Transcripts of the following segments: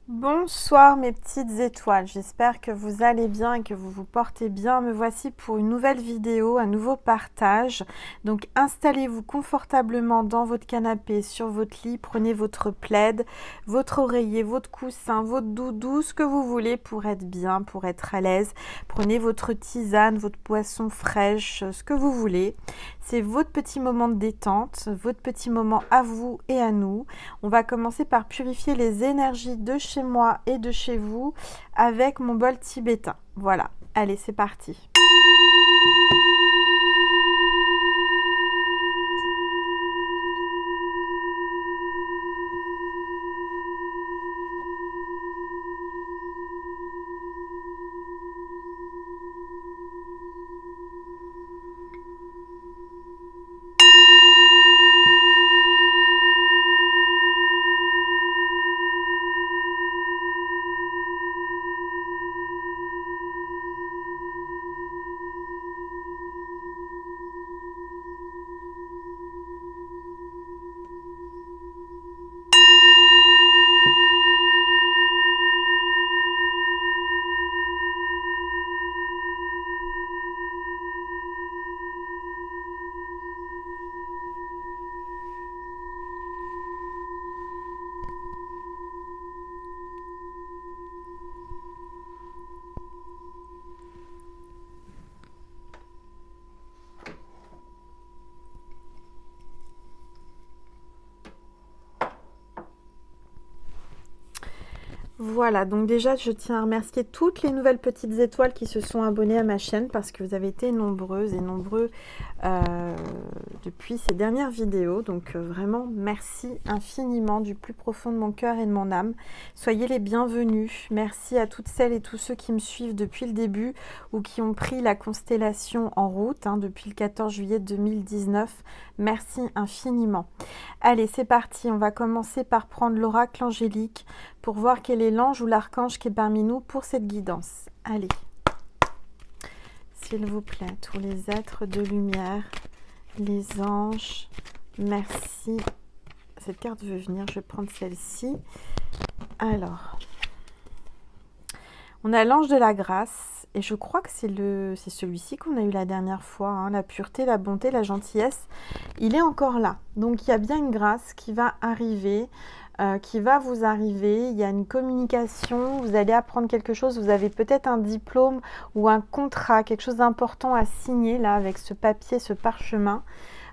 Bonsoir mes petites étoiles, j'espère que vous allez bien et que vous vous portez bien. Me voici pour une nouvelle vidéo, un nouveau partage. Donc installez-vous confortablement dans votre canapé, sur votre lit, prenez votre plaid, votre oreiller, votre coussin, votre doudou, ce que vous voulez pour être bien, pour être à l'aise. Prenez votre tisane, votre boisson fraîche, ce que vous voulez. C'est votre petit moment de détente, votre petit moment à vous et à nous. On va commencer par purifier les énergies de chez moi et de chez vous avec mon bol tibétain. Voilà, allez, c'est parti. Voilà, donc déjà, je tiens à remercier toutes les nouvelles petites étoiles qui se sont abonnées à ma chaîne parce que vous avez été nombreuses et nombreux depuis ces dernières vidéos. Donc vraiment, merci infiniment du plus profond de mon cœur et de mon âme. Soyez les bienvenus. Merci à toutes celles et tous ceux qui me suivent depuis le début ou qui ont pris la constellation en route depuis le 14 juillet 2019. Merci infiniment. Allez, c'est parti. On va commencer par prendre l'oracle angélique pour voir quel est l'ange ou l'archange qui est parmi nous pour cette guidance. Allez, s'il vous plaît, tous les êtres de lumière, les anges, merci. Cette carte veut venir, je vais prendre celle-ci. Alors, on a l'ange de la grâce, et je crois que c'est celui-ci qu'on a eu la dernière fois, la pureté, la bonté, la gentillesse. Il est encore là, donc il y a bien une grâce qui va arriver, qui va vous arriver. Il y a une communication, vous allez apprendre quelque chose, vous avez peut-être un diplôme ou un contrat, quelque chose d'important à signer là avec ce papier, ce parchemin.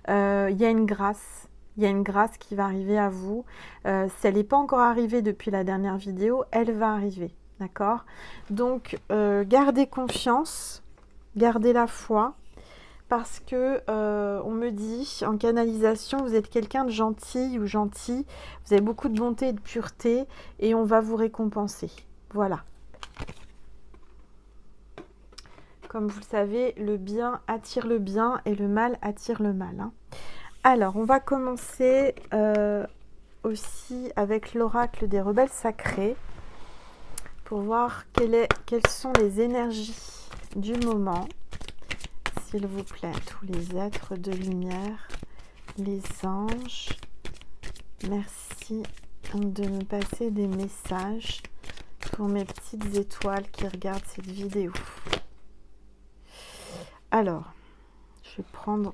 Il y a une grâce. Il y a une grâce qui va arriver à vous. Si elle n'est pas encore arrivée depuis la dernière vidéo, elle va arriver. D'accord? Donc, gardez confiance, gardez la foi, parce que on me dit en canalisation, vous êtes quelqu'un de gentil ou gentil, vous avez beaucoup de bonté et de pureté, et on va vous récompenser. Voilà. Comme vous le savez, le bien attire le bien et le mal attire le mal. Alors, on va commencer aussi avec l'oracle des rebelles sacrés pour voir quelles sont les énergies du moment. S'il vous plaît, tous les êtres de lumière, les anges, merci de me passer des messages pour mes petites étoiles qui regardent cette vidéo. Alors, je vais prendre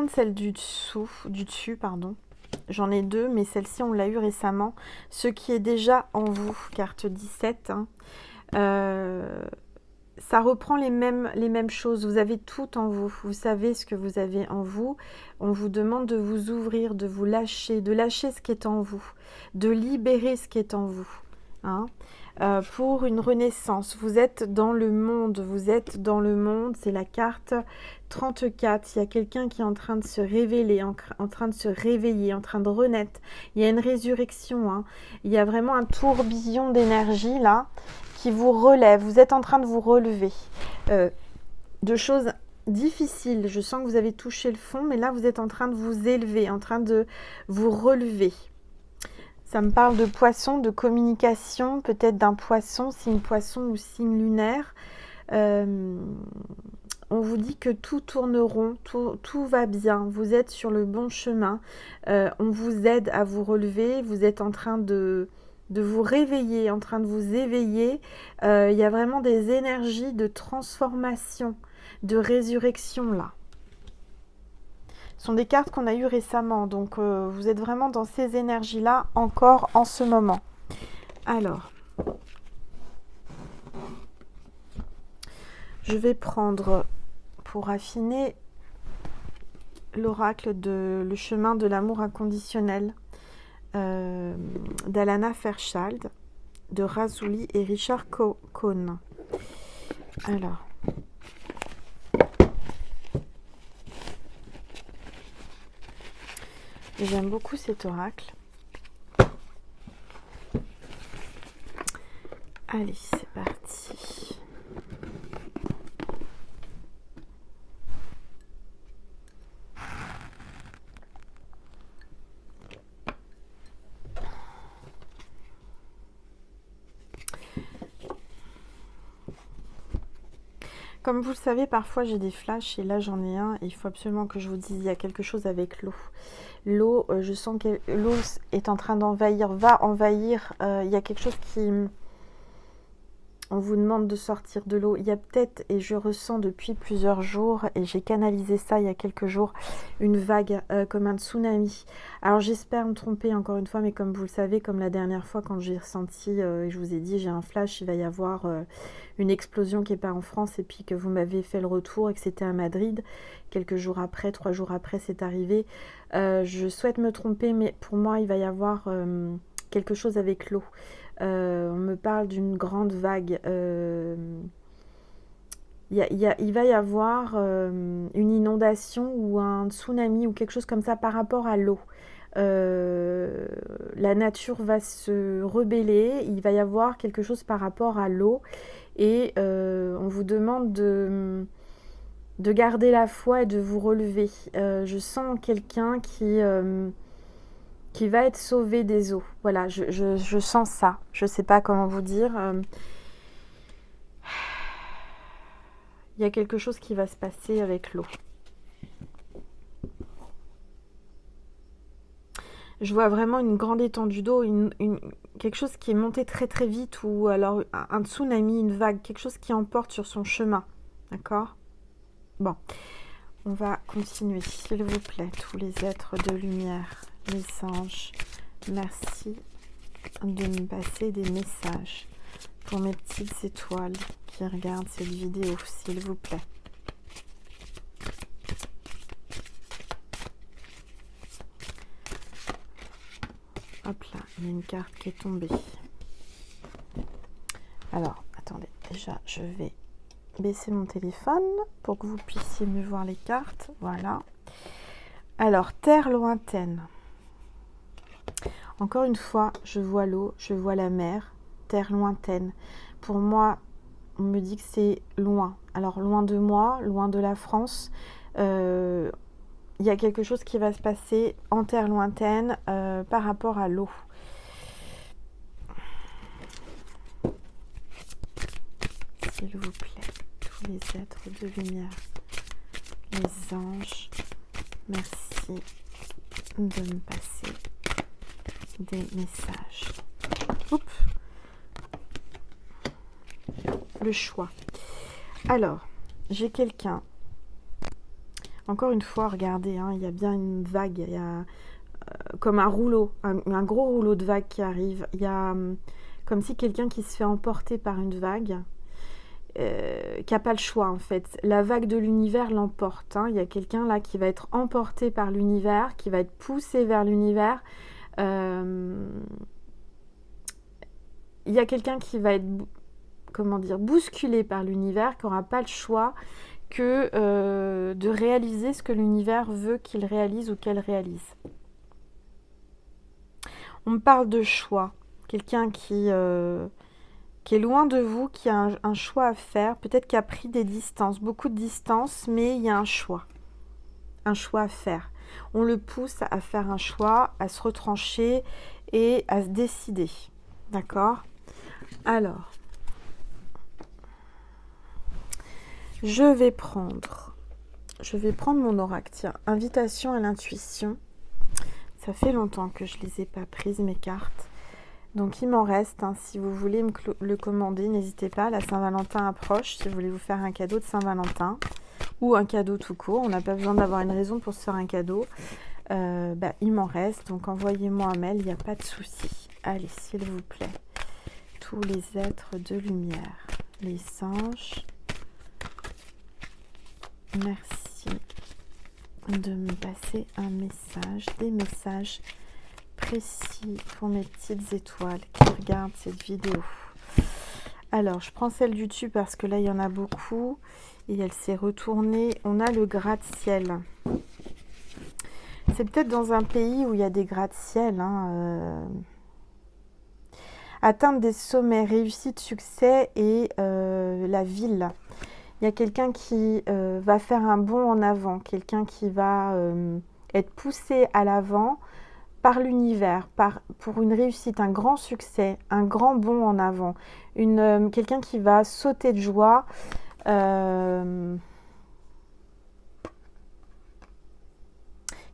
celle du dessus, pardon. J'en ai deux, mais celle-ci, on l'a eu récemment. Ce qui est déjà en vous, carte 17. Ça reprend les mêmes choses. Vous avez tout en vous. Vous savez ce que vous avez en vous. On vous demande de vous ouvrir, de vous lâcher, de lâcher ce qui est en vous, de libérer ce qui est en vous. Pour une renaissance. Vous êtes dans le monde. Vous êtes dans le monde. C'est la carte 34. Il y a quelqu'un qui est en train de se révéler, en train de se réveiller, en train de renaître. Il y a une résurrection. Il y a vraiment un tourbillon d'énergie là qui vous relève. Vous êtes en train de vous relever de choses difficiles. Je sens que vous avez touché le fond, mais là, vous êtes en train de vous élever, en train de vous relever. Ça me parle de poisson, de communication, peut-être d'un poisson, signe poisson ou signe lunaire. on vous dit que tout tourne rond, tout va bien, vous êtes sur le bon chemin, on vous aide à vous relever, vous êtes en train de vous réveiller, en train de vous éveiller. Il y a vraiment des énergies de transformation, de résurrection là. Ce sont des cartes qu'on a eues récemment, donc vous êtes vraiment dans ces énergies-là encore en ce moment. Alors, je vais prendre, pour affiner, l'oracle de Le chemin de l'amour inconditionnel d'Alana Fairchild, de Razuli et Richard Cohn. Alors, j'aime beaucoup cet oracle. Allez, c'est parti. Comme vous le savez, parfois j'ai des flashs et là j'en ai un et il faut absolument que je vous dise, il y a quelque chose avec l'eau. L'eau, je sens que l'eau est en train d'envahir, va envahir, il y a quelque chose qui... On vous demande de sortir de l'eau. Il y a peut-être, et je ressens depuis plusieurs jours, et j'ai canalisé ça il y a quelques jours, une vague comme un tsunami. Alors j'espère me tromper encore une fois, mais comme vous le savez, comme la dernière fois quand j'ai ressenti, et je vous ai dit, j'ai un flash, il va y avoir une explosion qui n'est pas en France, et puis que vous m'avez fait le retour et que c'était à Madrid. Quelques jours après, 3 jours après, c'est arrivé. Je souhaite me tromper, mais pour moi, il va y avoir quelque chose avec l'eau. On me parle d'une grande vague. Il va y avoir une inondation ou un tsunami ou quelque chose comme ça par rapport à l'eau. La nature va se rebeller. Il va y avoir quelque chose par rapport à l'eau. Et on vous demande de garder la foi et de vous relever. Je sens quelqu'un qui va être sauvé des eaux. Voilà, je sens ça. Je ne sais pas comment vous dire. Il y a quelque chose qui va se passer avec l'eau. Je vois vraiment une grande étendue d'eau, quelque chose qui est monté très très vite, ou alors un tsunami, une vague, quelque chose qui emporte sur son chemin. D'accord ? Bon, on va continuer, s'il vous plaît, tous les êtres de lumière. Les anges, merci de me passer des messages pour mes petites étoiles qui regardent cette vidéo, s'il vous plaît. Hop là, il y a une carte qui est tombée. Alors, attendez, déjà, je vais baisser mon téléphone pour que vous puissiez mieux voir les cartes. Voilà. Alors, terre lointaine. Encore une fois, je vois l'eau, je vois la mer, terre lointaine. Pour moi, on me dit que c'est loin. Alors, loin de moi, loin de la France. Il y a quelque chose qui va se passer en terre lointaine par rapport à l'eau. S'il vous plaît, tous les êtres de lumière, les anges, merci de me passer des messages. Oups. Le choix. Alors, j'ai quelqu'un. Encore une fois, regardez, hein, il y a bien une vague. Il y a comme un rouleau, un gros rouleau de vague qui arrive. Il y a comme si quelqu'un qui se fait emporter par une vague, qui n'a pas le choix en fait. La vague de l'univers l'emporte. Hein. Il y a quelqu'un là qui va être emporté par l'univers, qui va être poussé vers l'univers. Il y a quelqu'un qui va être, comment dire, bousculé par l'univers, qui n'aura pas le choix que de réaliser ce que l'univers veut qu'il réalise ou qu'elle réalise. On me parle de choix. Quelqu'un qui est loin de vous, qui a un choix à faire, peut-être qui a pris des distances, beaucoup de distances, mais il y a un choix à faire. On le pousse à faire un choix, à se retrancher et à se décider. D'accord ? Alors, Je vais prendre mon oracle. Tiens, invitation à l'intuition. Ça fait longtemps que je ne les ai pas prises, mes cartes. Donc, il m'en reste. Hein. Si vous voulez me le commander, n'hésitez pas. La Saint-Valentin approche. Si vous voulez vous faire un cadeau de Saint-Valentin ou un cadeau tout court. On n'a pas besoin d'avoir une raison pour se faire un cadeau. Il m'en reste. Donc, envoyez-moi un mail. Il n'y a pas de souci. Allez, s'il vous plaît. Tous les êtres de lumière. Les anges. Merci de me passer un message, des messages précis pour mes petites étoiles qui regardent cette vidéo. Alors, je prends celle du dessus parce que là, il y en a beaucoup et elle s'est retournée. On a le gratte-ciel. C'est peut-être dans un pays où il y a des gratte-ciel. Atteindre des sommets, réussite, succès et la ville. Il y a quelqu'un qui va faire un bond en avant, quelqu'un qui va être poussé à l'avant par l'univers, pour une réussite, un grand succès, un grand bond en avant. Quelqu'un qui va sauter de joie,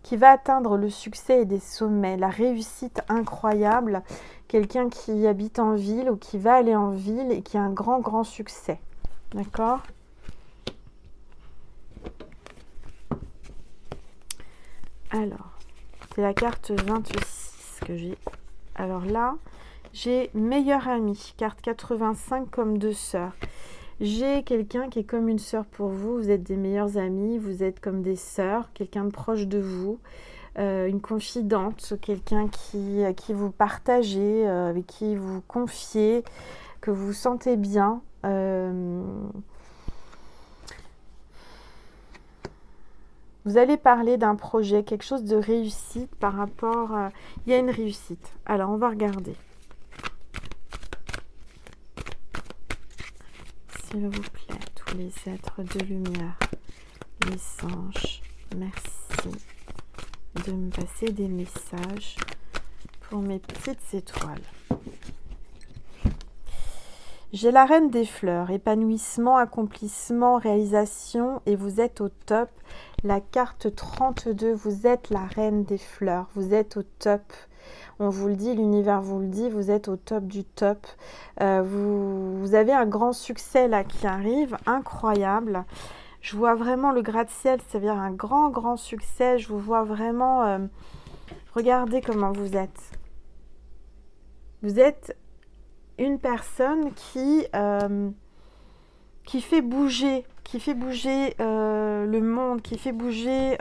qui va atteindre le succès et des sommets, la réussite incroyable. Quelqu'un qui habite en ville ou qui va aller en ville et qui a un grand, grand succès. D'accord ? Alors, c'est la carte 26 que j'ai. Alors là, j'ai meilleure amie, carte 85 comme deux sœurs. J'ai quelqu'un qui est comme une sœur pour vous. Vous êtes des meilleures amies, vous êtes comme des sœurs, quelqu'un de proche de vous, une confidente, quelqu'un qui vous partagez, avec qui vous confiez, que vous sentez bien. Vous allez parler d'un projet, quelque chose de réussite par rapport... il y a une réussite. Alors, on va regarder. S'il vous plaît, tous les êtres de lumière, les anges, merci de me passer des messages pour mes petites étoiles. J'ai la reine des fleurs, épanouissement, accomplissement, réalisation et vous êtes au top. La carte 32, vous êtes la reine des fleurs, vous êtes au top. On vous le dit, l'univers vous le dit, vous êtes au top du top. Vous avez un grand succès là qui arrive, incroyable. Je vois vraiment le gratte-ciel, c'est-à-dire un grand, grand succès. Je vous vois vraiment... regardez comment vous êtes. Vous êtes une personne qui fait bouger le monde, qui fait bouger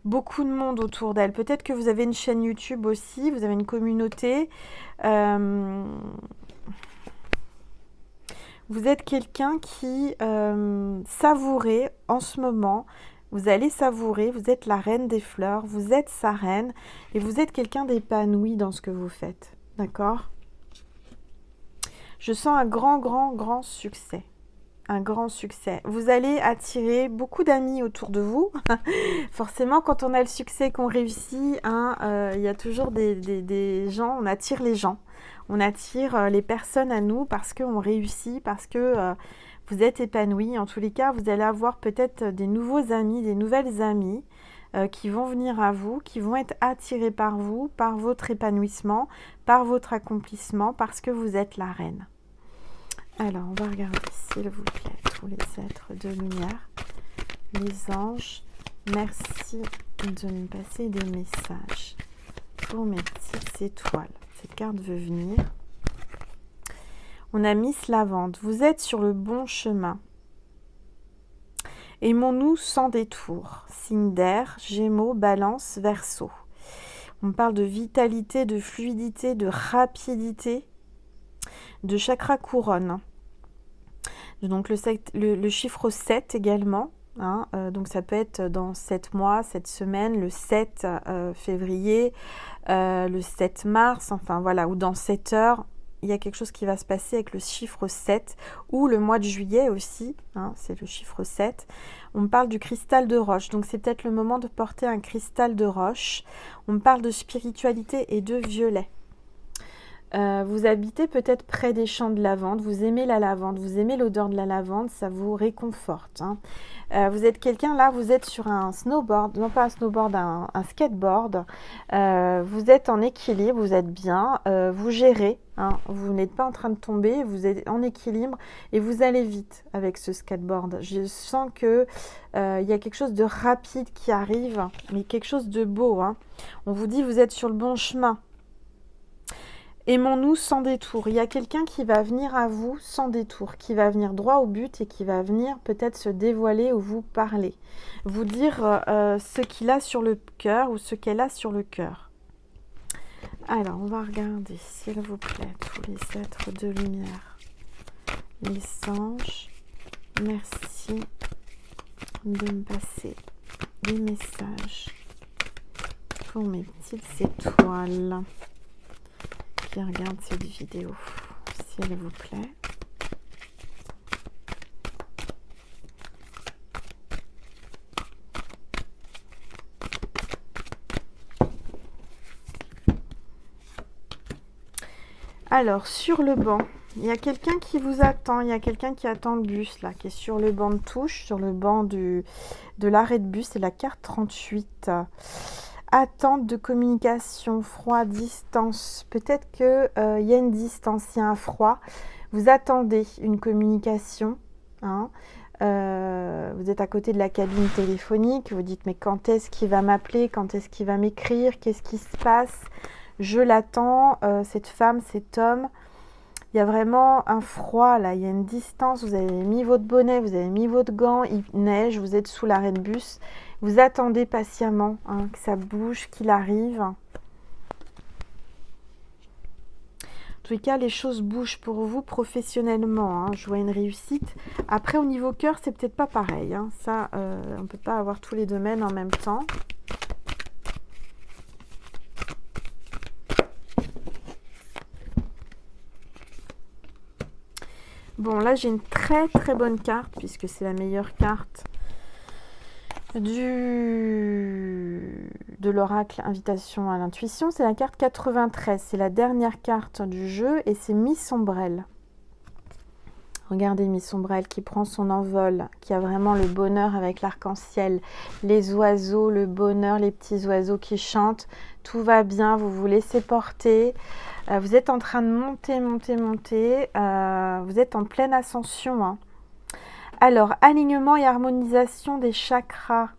beaucoup de monde autour d'elle. Peut-être que vous avez une chaîne YouTube aussi, vous avez une communauté. Vous êtes quelqu'un qui savourait en ce moment. Vous allez savourer, vous êtes la reine des fleurs, vous êtes sa reine et vous êtes quelqu'un d'épanoui dans ce que vous faites. D'accord ? Je sens un grand, grand, grand succès. Un grand succès. Vous allez attirer beaucoup d'amis autour de vous. Forcément, quand on a le succès, qu'on réussit, il y a toujours des gens, on attire les gens. On attire les personnes à nous parce qu'on réussit, parce que vous êtes épanoui. En tous les cas, vous allez avoir peut-être des nouveaux amis, des nouvelles amies qui vont venir à vous, qui vont être attirés par vous, par votre épanouissement, par votre accomplissement, parce que vous êtes la reine. Alors, on va regarder, s'il vous plaît, tous les êtres de lumière, les anges. Merci de me passer des messages pour mes petites étoiles. Cette carte veut venir. On a Miss Lavande. Vous êtes sur le bon chemin. Aimons-nous sans détour. Signe d'air, Gémeaux, Balance, Verseau. On parle de vitalité, de fluidité, de rapidité, de chakra couronne. Donc le chiffre 7 également. Donc ça peut être dans 7 mois, 7 semaines, le 7 février, le 7 mars, enfin voilà, ou dans 7 heures. Il y a quelque chose qui va se passer avec le chiffre 7 ou le mois de juillet aussi, c'est le chiffre 7. On me parle du cristal de roche, donc c'est peut-être le moment de porter un cristal de roche. On me parle de spiritualité et de violet. Vous habitez peut-être près des champs de lavande, vous aimez la lavande, vous aimez l'odeur de la lavande, ça vous réconforte, hein. Vous êtes quelqu'un là, vous êtes sur un snowboard, non pas un snowboard, un skateboard. Vous êtes en équilibre, vous êtes bien, vous gérez, hein, vous n'êtes pas en train de tomber, vous êtes en équilibre et vous allez vite avec ce skateboard. Je sens que il y a quelque chose de rapide qui arrive, mais quelque chose de beau, hein. On vous dit vous êtes sur le bon chemin. Aimons-nous sans détour. Il y a quelqu'un qui va venir à vous sans détour, qui va venir droit au but et qui va venir peut-être se dévoiler ou vous parler, vous dire ce qu'il a sur le cœur ou ce qu'elle a sur le cœur. Alors, on va regarder, s'il vous plaît, tous les êtres de lumière, les anges, merci de me passer des messages pour mes petites étoiles qui regardent cette vidéo, s'il vous plaît. Alors, sur le banc, il y a quelqu'un qui vous attend, il y a quelqu'un qui attend le bus, là, qui est sur le banc de touche, sur le banc de l'arrêt de bus, c'est la carte 38. Attente de communication, froid, distance. Peut-être qu'il y a une distance, il y a un froid. Vous attendez une communication, hein. Vous êtes à côté de la cabine téléphonique, vous dites mais quand est-ce qu'il va m'appeler, quand est-ce qu'il va m'écrire, qu'est-ce qui se passe? Je l'attends, cette femme, cet homme. Il y a vraiment un froid là, il y a une distance, vous avez mis votre bonnet, vous avez mis votre gant, il neige, vous êtes sous l'arrêt de bus, vous attendez patiemment, hein, que ça bouge, qu'il arrive. En tous les cas, les choses bougent pour vous professionnellement, hein. Je vois une réussite. Après, au niveau cœur, c'est peut-être pas pareil, hein. Ça, on ne peut pas avoir tous les domaines en même temps. Bon, là, j'ai une très très bonne carte, puisque c'est la meilleure carte de l'oracle Invitation à l'intuition. C'est la carte 93. C'est la dernière carte du jeu et c'est Miss Ombrelle. Regardez Miss Ombrelle qui prend son envol, qui a vraiment le bonheur avec l'arc-en-ciel, les oiseaux, le bonheur, les petits oiseaux qui chantent. Tout va bien, vous vous laissez porter. Vous êtes en train de monter, monter, monter. Vous êtes en pleine ascension, hein. Alors, alignement et harmonisation des chakras.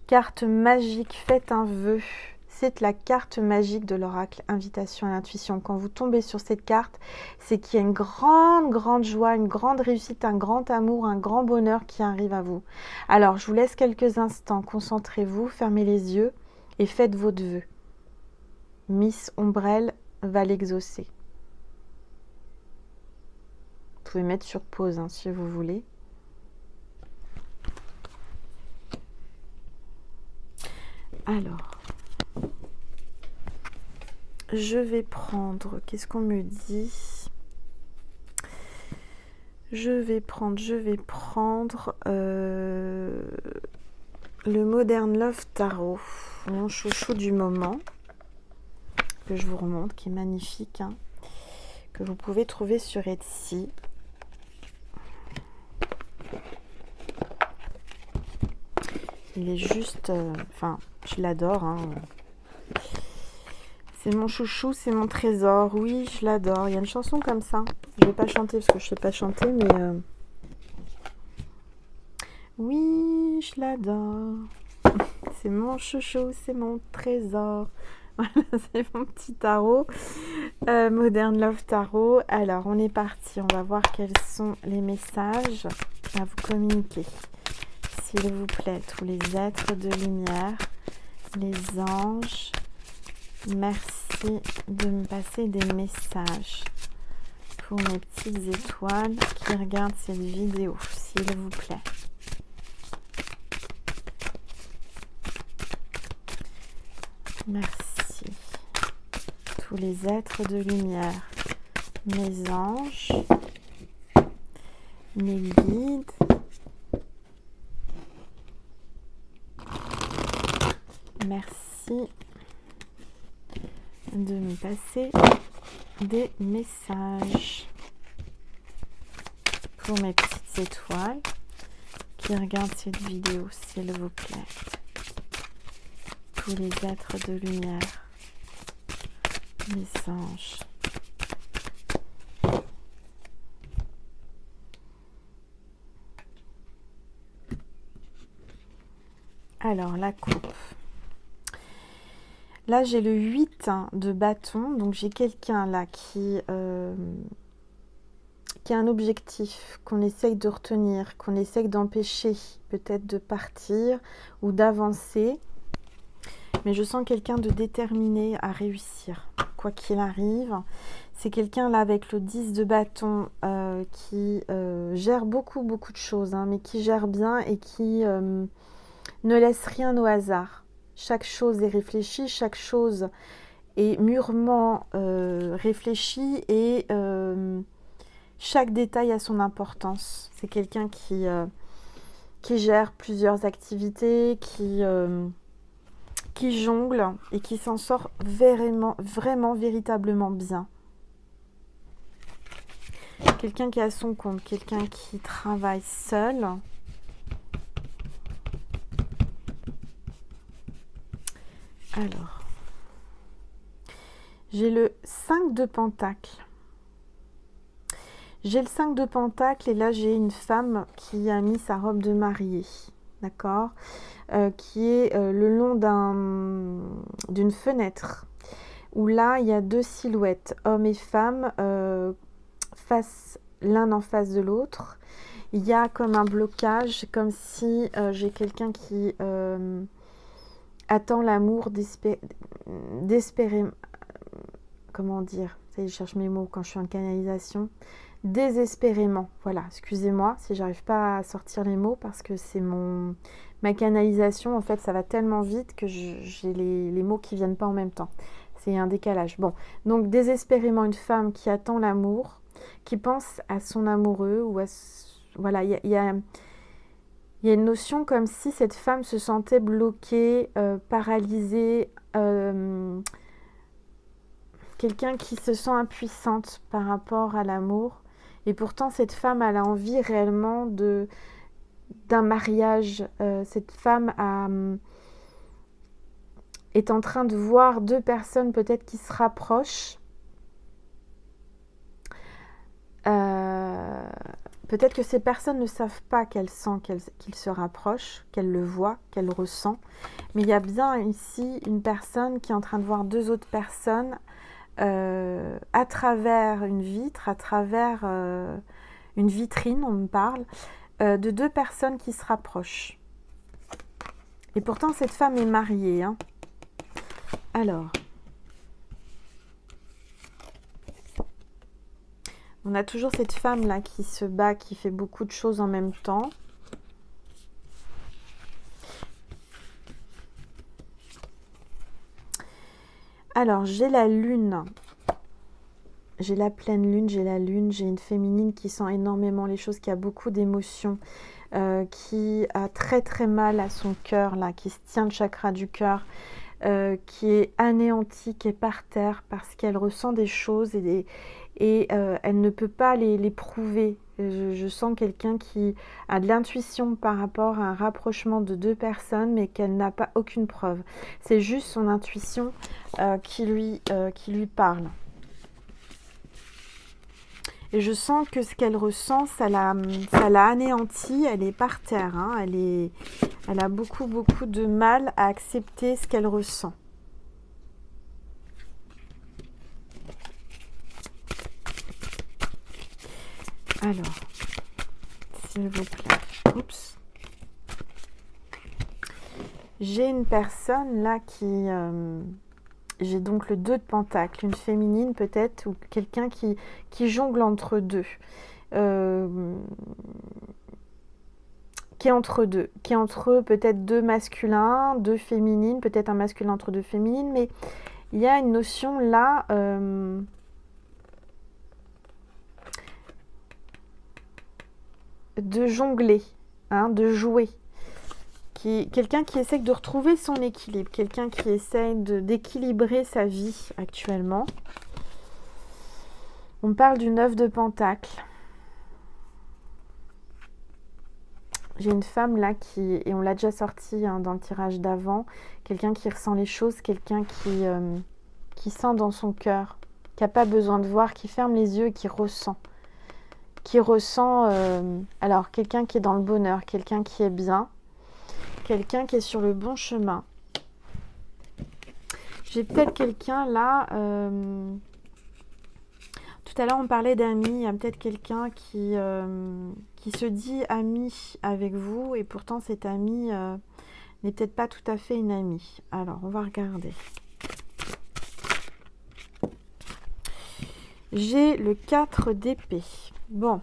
Carte magique, faites un vœu. C'est la carte magique de l'oracle Invitation à l'intuition. Quand vous tombez sur cette carte, c'est qu'il y a une grande, grande joie, une grande réussite, un grand amour, un grand bonheur qui arrive à vous. Alors, je vous laisse quelques instants. Concentrez-vous, fermez les yeux et faites votre vœu. Miss Ombrelle va l'exaucer. Vous pouvez mettre sur pause, hein, si vous voulez. Alors, je vais prendre, qu'est-ce qu'on me dit? Je vais prendre le Modern Love Tarot, mon chouchou du moment, que je vous remonte, qui est magnifique, hein, que vous pouvez trouver sur Etsy. Il est juste, enfin, je l'adore, hein. C'est mon chouchou, c'est mon trésor. Oui, je l'adore. Il y a une chanson comme ça. Je vais pas chanter parce que je sais pas chanter, mais oui, je l'adore. C'est mon chouchou, c'est mon trésor. Voilà, c'est mon petit tarot. Modern Love Tarot. Alors, on est parti. On va voir quels sont les messages à vous communiquer. S'il vous plaît, tous les êtres de lumière, les anges, merci de me passer des messages pour mes petites étoiles qui regardent cette vidéo, s'il vous plaît. Merci. Tous les êtres de lumière, mes anges, mes guides, merci de me passer des messages pour mes petites étoiles qui regardent cette vidéo, s'il vous plaît. Tous les êtres de lumière, les anges. Alors, la coupe. Là, j'ai le 8 de bâton. Donc, j'ai quelqu'un là qui a un objectif qu'on essaye de retenir, qu'on essaye d'empêcher peut-être de partir ou d'avancer. Mais je sens quelqu'un de déterminé à réussir, quoi qu'il arrive. C'est quelqu'un là avec le 10 de bâton qui gère beaucoup de choses, hein, mais qui gère bien et qui ne laisse rien au hasard. Chaque chose est réfléchie, chaque chose est mûrement réfléchie et chaque détail a son importance. C'est quelqu'un qui gère plusieurs activités, qui jongle et qui s'en sort vraiment, véritablement bien. Quelqu'un qui est à son compte, quelqu'un qui travaille seul. Alors, j'ai le 5 de pentacle. J'ai le 5 de pentacle et là j'ai une femme qui a mis sa robe de mariée, d'accord, qui est le long d'une fenêtre où là il y a deux silhouettes, homme et femme, l'un en face de l'autre. Il y a comme un blocage, comme si j'ai quelqu'un qui attend l'amour désespérément. Comment dire? Ça y est, je cherche mes mots quand je suis en canalisation. Désespérément. Voilà, excusez-moi si j'arrive pas à sortir les mots parce que c'est ma canalisation. En fait, ça va tellement vite que j'ai les mots qui viennent pas en même temps. C'est un décalage. Bon, donc désespérément, une femme qui attend l'amour, qui pense à son amoureux ou à... Voilà, il y a une notion comme si cette femme se sentait bloquée, paralysée, quelqu'un qui se sent impuissante par rapport à l'amour. Et pourtant, cette femme, elle a envie réellement d'un mariage. Cette femme est en train de voir deux personnes peut-être qui se rapprochent. Peut-être que ces personnes ne savent pas qu'elle sent qu'il se rapproche, qu'elle le voit, qu'elle le ressent. Mais il y a bien ici une personne qui est en train de voir deux autres personnes à travers une vitre, à travers une vitrine, on me parle, de deux personnes qui se rapprochent. Et pourtant, cette femme est mariée, hein. Alors, on a toujours cette femme-là qui se bat, qui fait beaucoup de choses en même temps. Alors, j'ai la lune. J'ai la pleine lune, j'ai la lune, j'ai une féminine qui sent énormément les choses, qui a beaucoup d'émotions, qui a très mal à son cœur, là, qui se tient le chakra du cœur, qui est anéantie, qui est par terre parce qu'elle ressent des choses et elle ne peut pas les prouver. Je sens quelqu'un qui a de l'intuition par rapport à un rapprochement de deux personnes, mais qu'elle n'a pas aucune preuve. C'est juste son intuition qui lui parle. Et je sens que ce qu'elle ressent, ça l'a anéantie, elle est par terre, hein, elle a beaucoup de mal à accepter ce qu'elle ressent. Alors, s'il vous plaît. Oups. J'ai une personne là qui... j'ai donc le 2 de pentacle, une féminine peut-être, ou quelqu'un qui jongle entre deux. Qui est entre peut-être deux masculins, deux féminines, peut-être un masculin entre deux féminines, mais il y a une notion là... de jongler, hein, de jouer. Quelqu'un qui essaie de retrouver son équilibre, quelqu'un qui essaie d'équilibrer sa vie actuellement. On me parle du 9 de Pentacle. J'ai une femme là et on l'a déjà sorti hein, dans le tirage d'avant, quelqu'un qui ressent les choses, quelqu'un qui sent dans son cœur, qui n'a pas besoin de voir, qui ferme les yeux et qui ressent. Alors quelqu'un qui est dans le bonheur, quelqu'un qui est bien, quelqu'un qui est sur le bon chemin. J'ai peut-être quelqu'un là, tout à l'heure on parlait d'amis, il y a peut-être quelqu'un qui se dit ami avec vous et pourtant cet ami n'est peut-être pas tout à fait une amie. Alors on va regarder. J'ai le 4 d'épée. Bon,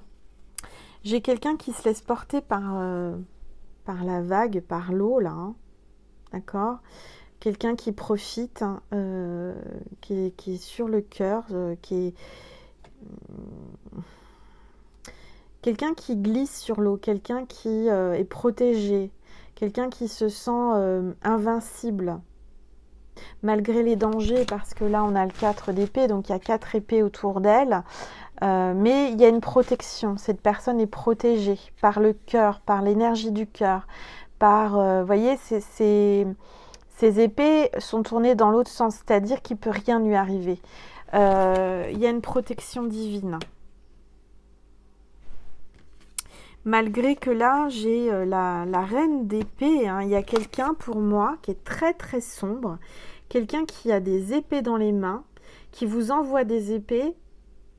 j'ai quelqu'un qui se laisse porter par la vague, par l'eau là, hein. D'accord ? Quelqu'un qui profite, hein, qui est sur le cœur, quelqu'un qui glisse sur l'eau, quelqu'un qui est protégé, quelqu'un qui se sent invincible, malgré les dangers, parce que là on a le 4 d'épée, donc il y a 4 épées autour d'elle, mais il y a une protection, cette personne est protégée par le cœur, par l'énergie du cœur, vous voyez, ces épées sont tournées dans l'autre sens, c'est-à-dire qu'il ne peut rien lui arriver. Il y a une protection divine. Malgré que là, j'ai la reine d'épée, hein, il y a quelqu'un pour moi qui est très très sombre, quelqu'un qui a des épées dans les mains, qui vous envoie des épées,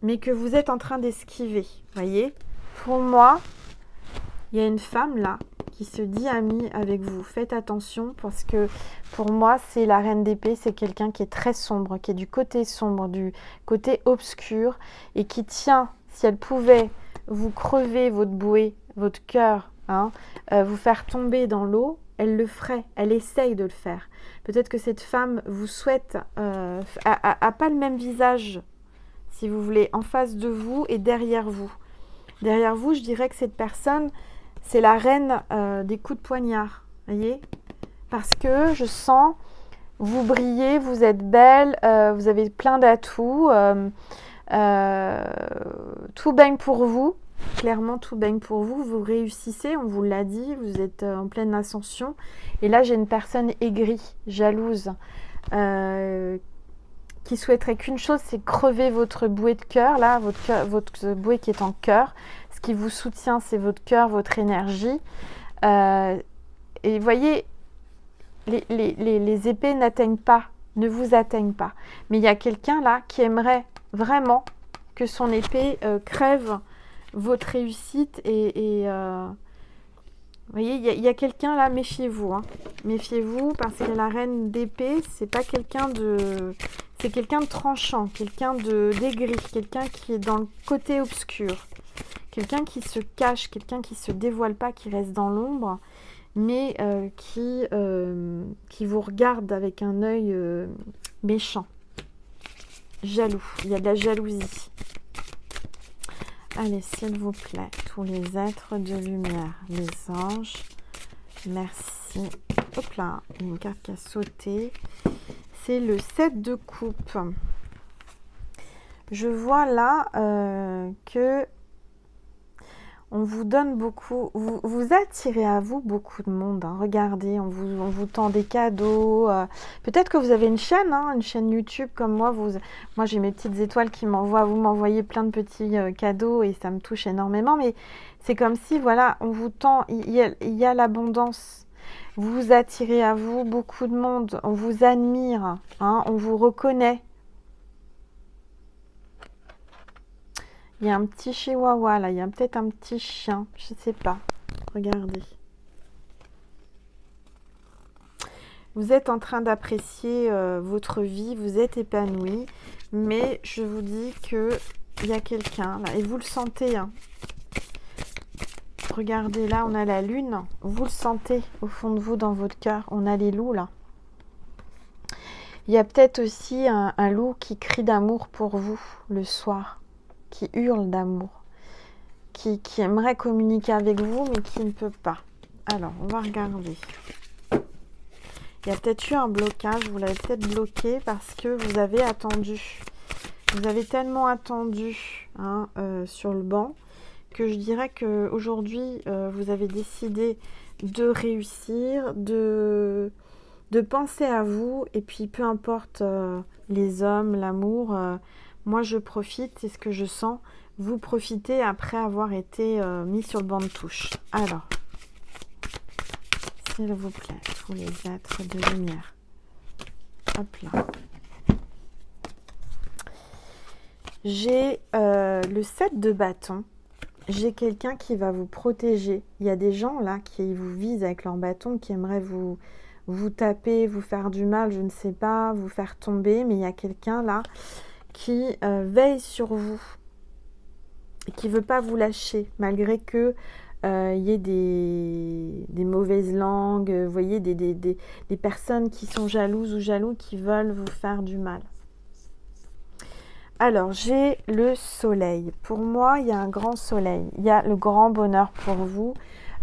mais que vous êtes en train d'esquiver. Voyez, pour moi, il y a une femme là qui se dit amie avec vous. Faites attention parce que pour moi, c'est la reine d'épée, c'est quelqu'un qui est très sombre, qui est du côté sombre, du côté obscur et qui tient, si elle pouvait vous crever votre bouée, votre cœur, hein, vous faire tomber dans l'eau, elle le ferait, elle essaye de le faire. Peut-être que cette femme vous souhaite, a pas le même visage, si vous voulez, en face de vous et derrière vous. Derrière vous, je dirais que cette personne, c'est la reine des coups de poignard, voyez ? Parce que je sens, vous brillez, vous êtes belle, vous avez plein d'atouts, tout baigne pour vous, clairement tout baigne pour vous, vous réussissez, on vous l'a dit, vous êtes en pleine ascension. Et là, j'ai une personne aigrie, jalouse, qui souhaiterait qu'une chose, c'est crever votre bouée de cœur, là, votre bouée qui est en cœur. Ce qui vous soutient, c'est votre cœur, votre énergie. Et voyez, les épées n'atteignent pas, ne vous atteignent pas. Mais il y a quelqu'un là qui aimerait vraiment que son épée crève votre réussite. Vous voyez, il y a quelqu'un là, méfiez-vous. Hein. Méfiez-vous parce que la reine d'épée, c'est pas quelqu'un de... C'est quelqu'un de tranchant, quelqu'un d'aigri, quelqu'un qui est dans le côté obscur. Quelqu'un qui se cache, quelqu'un qui ne se dévoile pas, qui reste dans l'ombre, mais qui vous regarde avec un œil méchant, jaloux. Il y a de la jalousie. Allez, s'il vous plaît, tous les êtres de lumière, les anges, merci. Hop là, il y a une carte qui a sauté. C'est le 7 de coupe. Je vois là que on vous donne beaucoup, vous attirez à vous beaucoup de monde. Hein. Regardez, on vous tend des cadeaux. Peut-être que vous avez une chaîne YouTube comme moi. Moi, j'ai mes petites étoiles qui m'envoient. Vous m'envoyez plein de petits cadeaux et ça me touche énormément. Mais c'est comme si, voilà, on vous tend. Il y a l'abondance. Vous attirez à vous beaucoup de monde. On vous admire. Hein, on vous reconnaît. Il y a un petit chihuahua là, il y a peut-être un petit chien, je ne sais pas. Regardez. Vous êtes en train d'apprécier votre vie, vous êtes épanoui, mais je vous dis qu'il y a quelqu'un là, et vous le sentez. Hein. Regardez là, on a la lune, vous le sentez au fond de vous, dans votre cœur. On a les loups là. Il y a peut-être aussi un loup qui crie d'amour pour vous le soir. Qui hurle d'amour, qui aimerait communiquer avec vous, mais qui ne peut pas. Alors, on va regarder. Il y a peut-être eu un blocage, vous l'avez peut-être bloqué parce que vous avez attendu. Vous avez tellement attendu hein, sur le banc que je dirais qu'aujourd'hui, vous avez décidé de réussir, de penser à vous. Et puis, peu importe les hommes, l'amour, moi, je profite, c'est ce que je sens. Vous profitez après avoir été mis sur le banc de touche. Alors, s'il vous plaît, tous les êtres de lumière. Hop là. J'ai le 7 de bâton. J'ai quelqu'un qui va vous protéger. Il y a des gens là qui vous visent avec leur bâton, qui aimeraient vous taper, vous faire du mal, je ne sais pas, vous faire tomber. Mais il y a quelqu'un là qui veille sur vous et qui ne veut pas vous lâcher, malgré que il y ait des mauvaises langues, vous voyez, des personnes qui sont jalouses ou jaloux, qui veulent vous faire du mal. Alors, j'ai le soleil. Pour moi, il y a un grand soleil. Il y a le grand bonheur pour vous.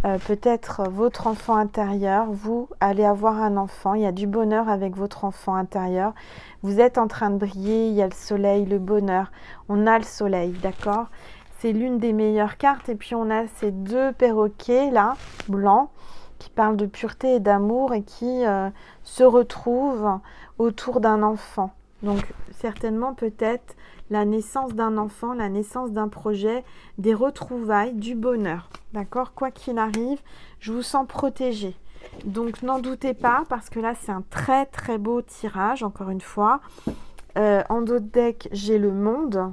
Peut-être votre enfant intérieur. Vous allez avoir un enfant. Il y a du bonheur avec votre enfant intérieur. Vous êtes en train de briller. Il y a le soleil, le bonheur. On a le soleil, d'accord? C'est l'une des meilleures cartes. Et puis, on a ces deux perroquets, là, blancs, qui parlent de pureté et d'amour et qui se retrouvent autour d'un enfant. Donc, certainement, peut-être, la naissance d'un enfant, la naissance d'un projet, des retrouvailles, du bonheur. D'accord? Quoi qu'il arrive, je vous sens protégé. Donc, n'en doutez pas, parce que là, c'est un très, très beau tirage, encore une fois. En dos de deck, j'ai le monde.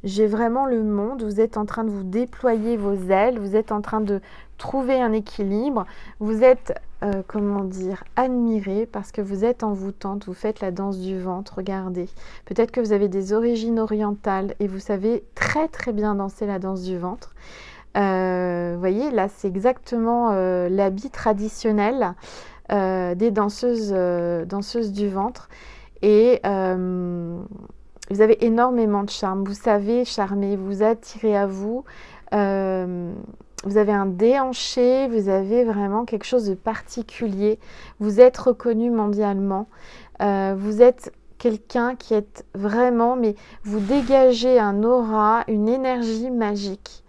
J'ai vraiment le monde. Vous êtes en train de vous déployer vos ailes. Vous êtes en train de trouver un équilibre. Vous êtes, comment dire, admiré parce que vous êtes envoûtante. Vous faites la danse du ventre. Regardez. Peut-être que vous avez des origines orientales et vous savez très très bien danser la danse du ventre. Vous voyez, là, c'est exactement l'habit traditionnel des danseuses du ventre. Et vous avez énormément de charme, vous savez charmer, vous attirez à vous, vous avez un déhanché, vous avez vraiment quelque chose de particulier, vous êtes reconnu mondialement, vous êtes quelqu'un qui est vraiment, mais vous dégagez un aura, une énergie magique.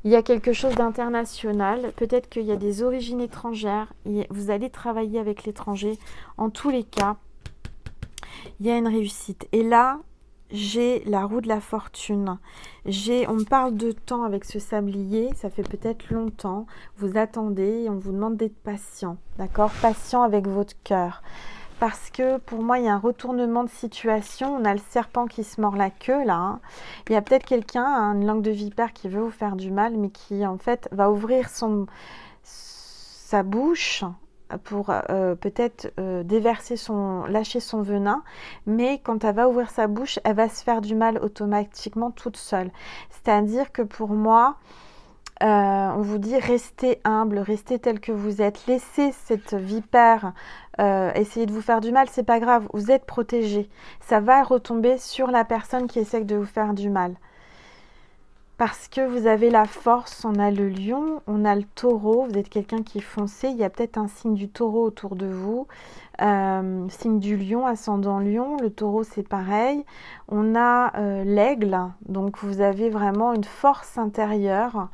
Il y a quelque chose d'international, peut-être qu'il y a des origines étrangères, vous allez travailler avec l'étranger, en tous les cas, il y a une réussite. Et là, j'ai la roue de la fortune. On me parle de temps avec ce sablier, ça fait peut-être longtemps. Vous attendez et on vous demande d'être patient, d'accord? Patient avec votre cœur. Parce que pour moi, il y a un retournement de situation. On a le serpent qui se mord la queue là. Hein. Il y a peut-être quelqu'un, une langue de vipère qui veut vous faire du mal, mais qui en fait va ouvrir sa bouche pour peut-être lâcher son venin, mais quand elle va ouvrir sa bouche, elle va se faire du mal automatiquement toute seule. C'est-à-dire que pour moi, on vous dit restez humble, restez tel que vous êtes, laissez cette vipère essayer de vous faire du mal, c'est pas grave, vous êtes protégé. Ça va retomber sur la personne qui essaie de vous faire du mal. Parce que vous avez la force, on a le lion, on a le taureau, vous êtes quelqu'un qui est foncé, il y a peut-être un signe du taureau autour de vous, signe du lion, ascendant lion, le taureau c'est pareil, on a l'aigle, donc vous avez vraiment une force intérieure,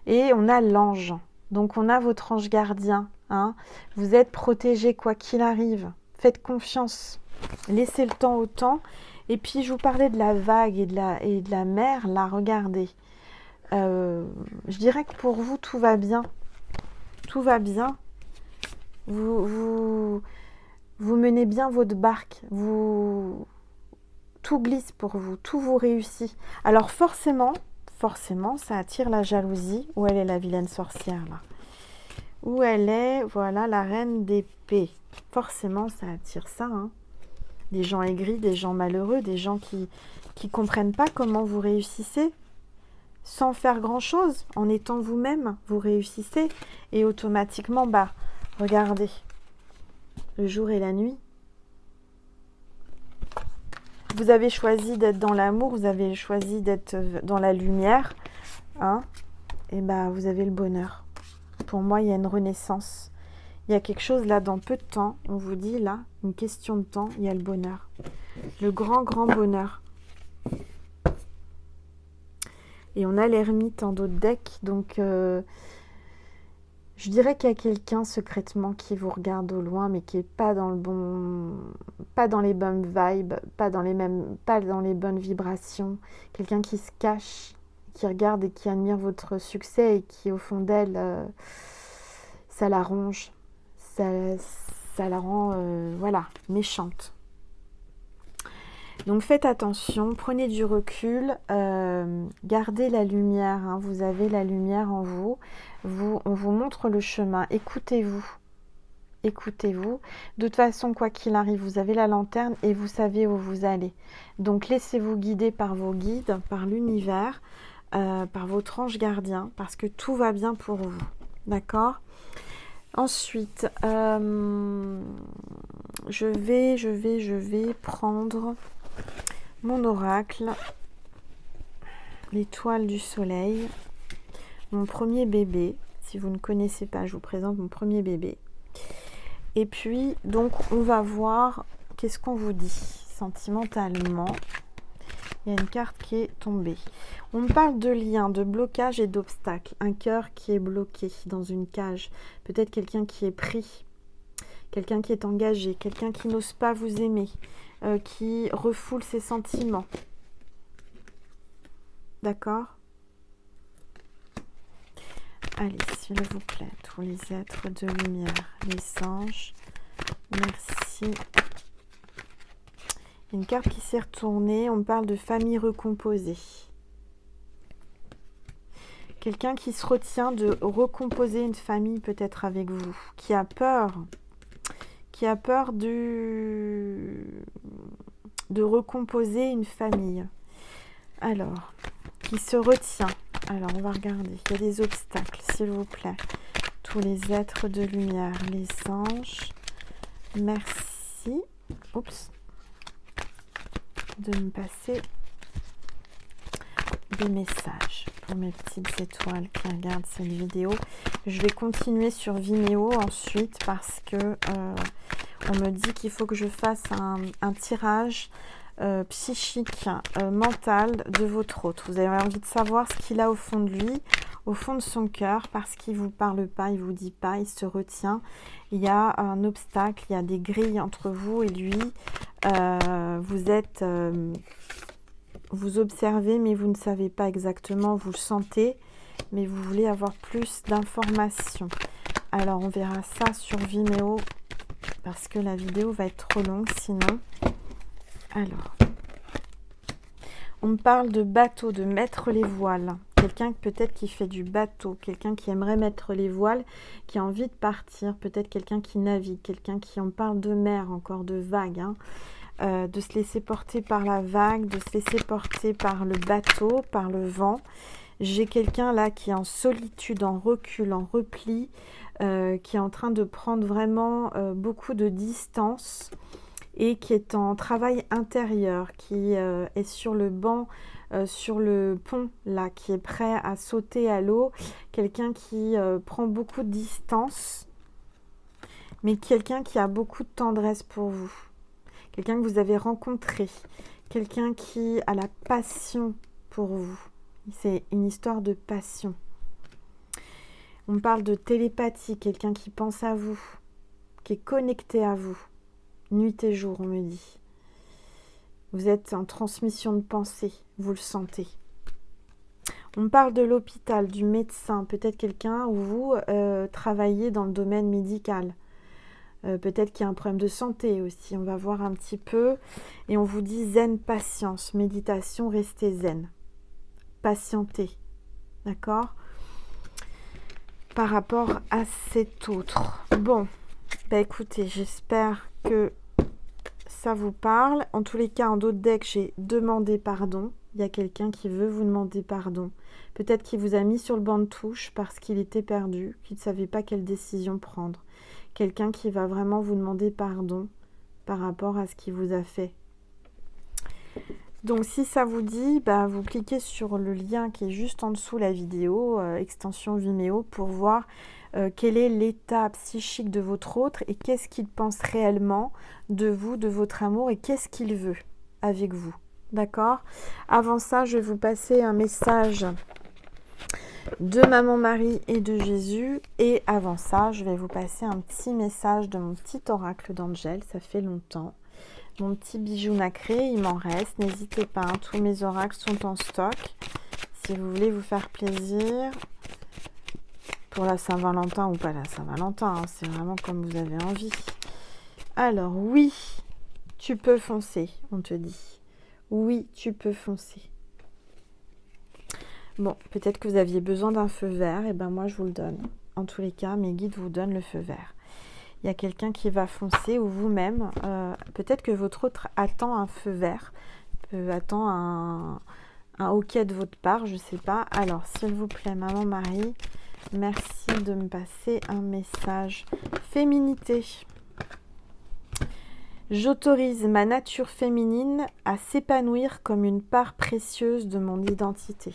et on a l'ange, donc on a votre ange gardien, hein. Vous êtes protégé quoi qu'il arrive, faites confiance, laissez le temps au temps, et puis je vous parlais de la vague et de la mer, là regardez. Je dirais que pour vous, tout va bien. Tout va bien. Vous menez bien votre barque. Tout glisse pour vous. Tout vous réussit. Alors forcément, ça attire la jalousie. Où elle est la vilaine sorcière, là? Où elle est, voilà, la reine d'épée. Forcément, ça attire ça, hein. Des gens aigris, des gens malheureux, des gens qui comprennent pas comment vous réussissez. Sans faire grand-chose, en étant vous-même, vous réussissez. Et automatiquement, regardez, le jour et la nuit. Vous avez choisi d'être dans l'amour, vous avez choisi d'être dans la lumière. Hein, et vous avez le bonheur. Pour moi, il y a une renaissance. Il y a quelque chose là, dans peu de temps, on vous dit là, une question de temps, il y a le bonheur. Le grand, grand bonheur. Et on a l'ermite en dos de deck. Donc, je dirais qu'il y a quelqu'un secrètement qui vous regarde au loin, mais qui est pas dans le bon, pas dans les bonnes vibes, pas dans les bonnes vibrations. Quelqu'un qui se cache, qui regarde et qui admire votre succès et qui, au fond d'elle, ça la ronge, ça la rend, voilà, méchante. Donc faites attention, prenez du recul, gardez la lumière, hein, vous avez la lumière en vous, on vous montre le chemin, écoutez-vous. Écoutez-vous. De toute façon, quoi qu'il arrive, vous avez la lanterne et vous savez où vous allez. Donc laissez-vous guider par vos guides, par l'univers, par votre ange gardien, parce que tout va bien pour vous. D'accord ? Ensuite, je vais prendre mon oracle, l'étoile du soleil, mon premier bébé. Si vous ne connaissez pas, je vous présente mon premier bébé. Et puis, donc, on va voir qu'est-ce qu'on vous dit sentimentalement. Il y a une carte qui est tombée. On me parle de liens, de blocage et d'obstacles. Un cœur qui est bloqué dans une cage. Peut-être quelqu'un qui est pris. Quelqu'un qui est engagé. Quelqu'un qui n'ose pas vous aimer. Qui refoule ses sentiments. D'accord ? Allez, s'il vous plaît, tous les êtres de lumière, les anges, merci. Une carte qui s'est retournée, on parle de famille recomposée. Quelqu'un qui se retient de recomposer une famille peut-être avec vous, qui a peur de recomposer une famille. Alors, qui se retient. Alors, on va regarder. Il y a des obstacles, s'il vous plaît. Tous les êtres de lumière, les anges. Merci. Oups. De me passer des messages pour mes petites étoiles qui regardent cette vidéo. Je vais continuer sur Vimeo ensuite parce que on me dit qu'il faut que je fasse un tirage psychique, mental de votre autre. Vous avez envie de savoir ce qu'il a au fond de lui, au fond de son cœur, parce qu'il ne vous parle pas, il ne vous dit pas, il se retient. Il y a un obstacle, il y a des grilles entre vous et lui. Vous observez, mais vous ne savez pas exactement, vous le sentez, mais vous voulez avoir plus d'informations. Alors, on verra ça sur Vimeo, parce que la vidéo va être trop longue sinon. Alors, on me parle de bateau, de mettre les voiles. Quelqu'un peut-être qui fait du bateau, quelqu'un qui aimerait mettre les voiles, qui a envie de partir, peut-être quelqu'un qui navigue, quelqu'un qui en parle de mer, encore de vagues, hein. De se laisser porter par la vague, de se laisser porter par le bateau, par le vent. J'ai quelqu'un là qui est en solitude, en recul, en repli, qui est en train de prendre vraiment beaucoup de distance et qui est en travail intérieur, qui est sur le banc, sur le pont là, qui est prêt à sauter à l'eau. Quelqu'un qui prend beaucoup de distance, mais quelqu'un qui a beaucoup de tendresse pour vous. Quelqu'un que vous avez rencontré, quelqu'un qui a la passion pour vous. C'est une histoire de passion. On parle de télépathie, quelqu'un qui pense à vous, qui est connecté à vous, nuit et jour, on me dit. Vous êtes en transmission de pensée, vous le sentez. On parle de l'hôpital, du médecin, peut-être quelqu'un où vous travaillez dans le domaine médical. Peut-être qu'il y a un problème de santé aussi, on va voir un petit peu. Et on vous dit zen, patience, méditation, restez zen. Patientez, d'accord ? Par rapport à cet autre. Bon, bah écoutez, j'espère que ça vous parle. En tous les cas, en d'autres decks, j'ai demandé pardon. Il y a quelqu'un qui veut vous demander pardon. Peut-être qu'il vous a mis sur le banc de touche parce qu'il était perdu, qu'il ne savait pas quelle décision prendre. Quelqu'un qui va vraiment vous demander pardon par rapport à ce qu'il vous a fait. Donc si ça vous dit, bah, vous cliquez sur le lien qui est juste en dessous la vidéo, extension Vimeo, pour voir quel est l'état psychique de votre autre et qu'est-ce qu'il pense réellement de vous, de votre amour et qu'est-ce qu'il veut avec vous. D'accord? Avant ça, je vais vous passer un message de Maman Marie et de Jésus. Et avant ça, je vais vous passer un petit message de mon petit oracle d'Angèle. Ça fait longtemps. Mon petit bijou nacré, il m'en reste. N'hésitez pas, hein, tous mes oracles sont en stock. Si vous voulez vous faire plaisir pour la Saint-Valentin ou pas la Saint-Valentin, hein, c'est vraiment comme vous avez envie. Alors oui, tu peux foncer, on te dit. Oui, tu peux foncer. Bon, peut-être que vous aviez besoin d'un feu vert, et ben moi je vous le donne. En tous les cas, mes guides vous donnent le feu vert. Il y a quelqu'un qui va foncer ou vous-même. Peut-être que votre autre attend un feu vert, attend un OK de votre part, je ne sais pas. Alors, s'il vous plaît, Maman Marie, merci de me passer un message. Féminité. J'autorise ma nature féminine à s'épanouir comme une part précieuse de mon identité.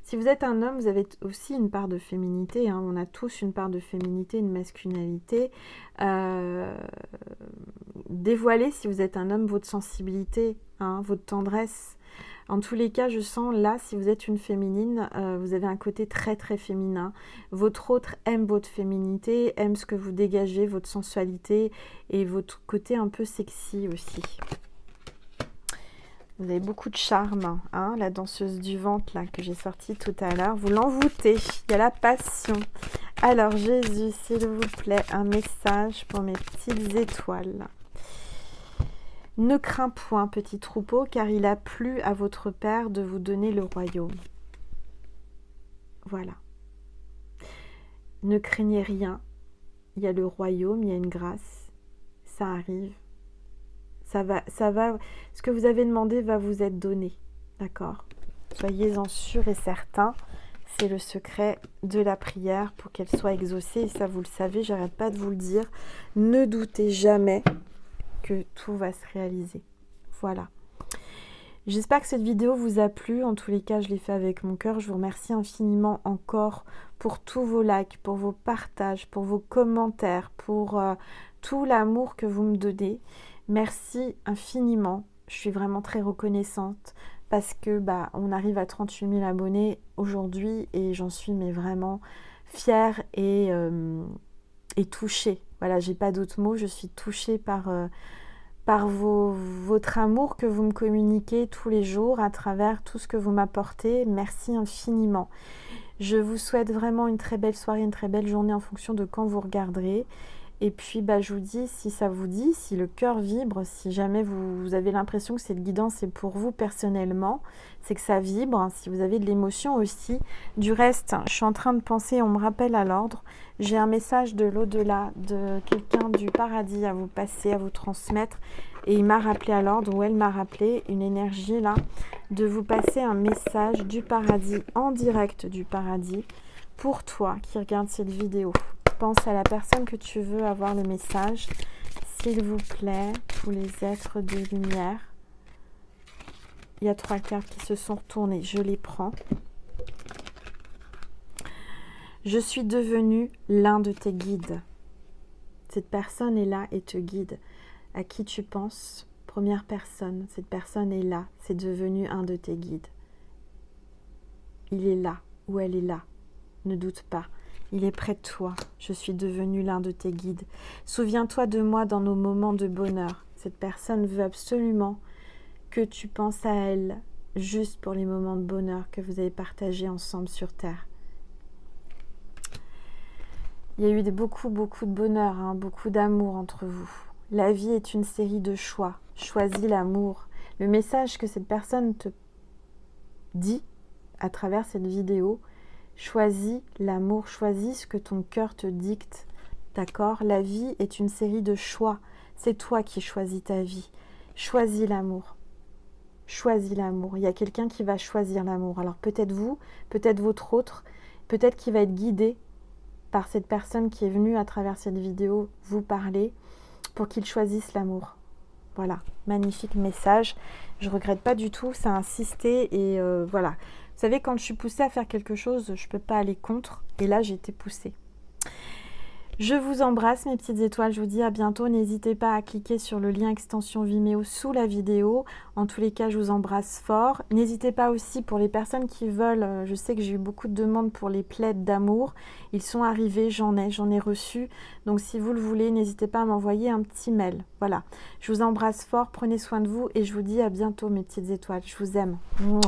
Si vous êtes un homme, vous avez aussi une part de féminité. Hein. On a tous une part de féminité, une masculinité. Dévoilez, si vous êtes un homme, votre sensibilité, hein, votre tendresse. En tous les cas, je sens là, si vous êtes une féminine, vous avez un côté très très féminin. Votre autre aime votre féminité, aime ce que vous dégagez, votre sensualité et votre côté un peu sexy aussi. Vous avez beaucoup de charme, hein, la danseuse du ventre là que j'ai sortie tout à l'heure. Vous l'envoûtez, il y a la passion. Alors Jésus, s'il vous plaît, un message pour mes petites étoiles. Ne crains point, petit troupeau, car il a plu à votre Père de vous donner le royaume. Voilà. Ne craignez rien. Il y a le royaume, il y a une grâce. Ça arrive. Ça va. Ce que vous avez demandé va vous être donné. D'accord? Soyez-en sûrs et certains. C'est le secret de la prière pour qu'elle soit exaucée. Et ça, vous le savez, j'arrête pas de vous le dire. Ne doutez jamais que tout va se réaliser. Voilà. J'espère que cette vidéo vous a plu. En tous les cas, je l'ai fait avec mon cœur. Je vous remercie infiniment encore pour tous vos likes, pour vos partages, pour vos commentaires, pour tout l'amour que vous me donnez. Merci infiniment. Je suis vraiment très reconnaissante parce que on arrive à 38 000 abonnés aujourd'hui et j'en suis mais vraiment fière et touchée. Voilà, j'ai pas d'autres mots. Je suis touchée par votre amour que vous me communiquez tous les jours à travers tout ce que vous m'apportez. Merci infiniment. Je vous souhaite vraiment une très belle soirée, une très belle journée en fonction de quand vous regarderez. Et puis, je vous dis, si ça vous dit, si le cœur vibre, si jamais vous avez l'impression que cette guidance est pour vous personnellement, c'est que ça vibre, si vous avez de l'émotion aussi. Du reste, je suis en train de penser, on me rappelle à l'ordre, j'ai un message de l'au-delà, de quelqu'un du paradis à vous passer, à vous transmettre. Et il m'a rappelé à l'ordre, ou elle m'a rappelé, une énergie là, de vous passer un message du paradis, en direct du paradis, pour toi qui regarde cette vidéo. Pense à la personne que tu veux avoir le message. S'il vous plaît, tous les êtres de lumière. Il y a 3 cartes qui se sont retournées. Je les prends. Je suis devenue l'un de tes guides. Cette personne est là et te guide. À qui tu penses? Première personne. Cette personne est là. C'est devenu un de tes guides. Il est là ou elle est là. Ne doute pas. Il est près de toi. Je suis devenu l'un de tes guides. Souviens-toi de moi dans nos moments de bonheur. Cette personne veut absolument que tu penses à elle, juste pour les moments de bonheur que vous avez partagés ensemble sur Terre. Il y a eu beaucoup de bonheur, beaucoup d'amour entre vous. La vie est une série de choix. Choisis l'amour. Le message que cette personne te dit à travers cette vidéo, choisis l'amour, choisis ce que ton cœur te dicte, d'accord? La vie est une série de choix. C'est toi qui choisis ta vie. Choisis l'amour. Choisis l'amour. Il y a quelqu'un qui va choisir l'amour. Alors peut-être vous, peut-être votre autre, peut-être qu'il va être guidé par cette personne qui est venue à travers cette vidéo vous parler pour qu'il choisisse l'amour. Voilà, magnifique message. Je ne regrette pas du tout, ça a insisté et voilà. Vous savez, quand je suis poussée à faire quelque chose, je ne peux pas aller contre. Et là, j'ai été poussée. Je vous embrasse mes petites étoiles, je vous dis à bientôt. N'hésitez pas à cliquer sur le lien extension Vimeo sous la vidéo. En tous les cas, je vous embrasse fort. N'hésitez pas aussi pour les personnes qui veulent, je sais que j'ai eu beaucoup de demandes pour les plaids d'amour. Ils sont arrivés, j'en ai reçu. Donc si vous le voulez, n'hésitez pas à m'envoyer un petit mail. Voilà, je vous embrasse fort, prenez soin de vous et je vous dis à bientôt mes petites étoiles. Je vous aime. Mouah.